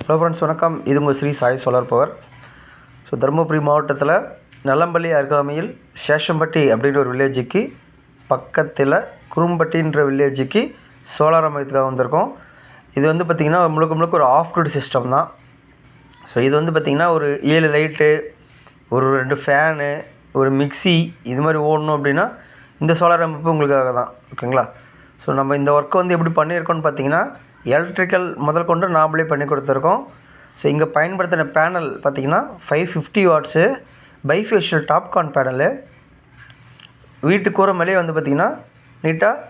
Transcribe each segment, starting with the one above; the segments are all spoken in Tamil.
ஹலோ ஃப்ரெண்ட்ஸ், வணக்கம். இது உங்கள் Sri Sai solar power. So Dharmapuri மாவட்டத்தில் நல்லம்பள்ளி அருகாமையில் சேஷம்பட்டி அப்படின்ற ஒரு வில்லேஜுக்கு பக்கத்தில் குறும்பட்டின்ற வில்லேஜுக்கு சோலார் அமைத்துக்காக வந்திருக்கோம். இது வந்து பார்த்திங்கன்னா முழுக்க ஒரு ஆஃப் கிரிட் சிஸ்டம் தான். ஸோ இது வந்து பார்த்திங்கன்னா ஒரு 7 லைட்டு, ஒரு 2 ஃபேனு, ஒரு மிக்சி இது மாதிரி ஓடணும் அப்படின்னா இந்த சோலார் அமைப்பு உங்களுக்காக தான். ஓகேங்களா? ஸோ நம்ம இந்த ஒர்க்கை வந்து எப்படி பண்ணியிருக்கோன்னு பார்த்தீங்கன்னா, எலக்ட்ரிக்கல் முதல் கொண்டு நாமளே பண்ணி கொடுத்துருக்கோம். ஸோ இங்கே பயன்படுத்தின பேனல் பார்த்திங்கன்னா 550 வாட்ஸு பைஃபேஷியல் டாப்கான் பேனலு. வீட்டு கூரை மேலேயே வந்து பார்த்திங்கன்னா நீட்டாக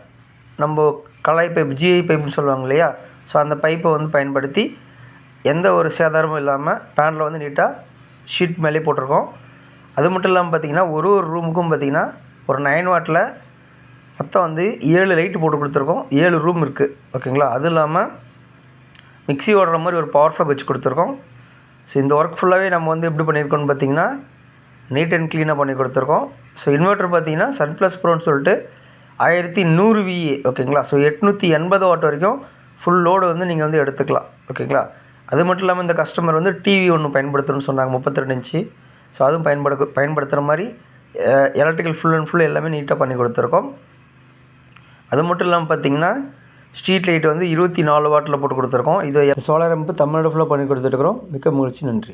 நம்ம கலாய் பைப், ஜிஐ பைப்னு சொல்லுவாங்க இல்லையா, ஸோ அந்த பைப்பை வந்து பயன்படுத்தி எந்த ஒரு சேதாரமும் இல்லாமல் பேனலை வந்து நீட்டாக ஷீட் மேலே போட்டிருக்கோம். அது மட்டும் இல்லாமல் பார்த்திங்கன்னா ஒரு ரூமுக்கும் பார்த்திங்கன்னா ஒரு 9 வாட்டில் மொத்தம் வந்து 7 லைட்டு போட்டு கொடுத்துருக்கோம். 7 ரூம் இருக்குது. ஓகேங்களா? அதுவும் இல்லாமல் மிக்ஸி ஓடுற மாதிரி ஒரு பவர் ப்ளக் வச்சு கொடுத்துருக்கோம். ஸோ இந்த ஒர்க் ஃபுல்லாகவே நம்ம வந்து எப்படி பண்ணியிருக்கோம்னு பார்த்திங்கன்னா நீட் அண்ட் க்ளீனாக பண்ணி கொடுத்துருக்கோம். ஸோ இன்வெர்ட்டர் பார்த்திங்கன்னா சன்ப்ளஸ் ப்ரோன்னு சொல்லிட்டு 1100 VA. ஓகேங்களா? ஸோ 880 வாட் வரைக்கும் ஃபுல் லோடு வந்து நீங்கள் வந்து எடுத்துக்கலாம். ஓகேங்களா? அது மட்டும் இல்லாமல் இந்த கஸ்டமர் வந்து டிவி ஒன்று பயன்படுத்தணும்னு சொன்னாங்க, 32 இன்ச்சு. ஸோ அதுவும் பயன்படுத்துகிற மாதிரி எலக்ட்ரிக்கல் ஃபுல் அண்ட் ஃபுல் எல்லாமே நீட்டாக பண்ணி கொடுத்துருக்கோம். அது மட்டும் இல்லாமல் பார்த்திங்கன்னா ஸ்ட்ரீட் லைட் வந்து 24 வாட்டில் போட்டு கொடுத்துருக்கோம். இது சோலார் அமைப்பு தமிழ்நாடு ஃபுல்லாக பண்ணி கொடுத்துருக்குறோம். மிக்க மகிழ்ச்சி. நன்றி.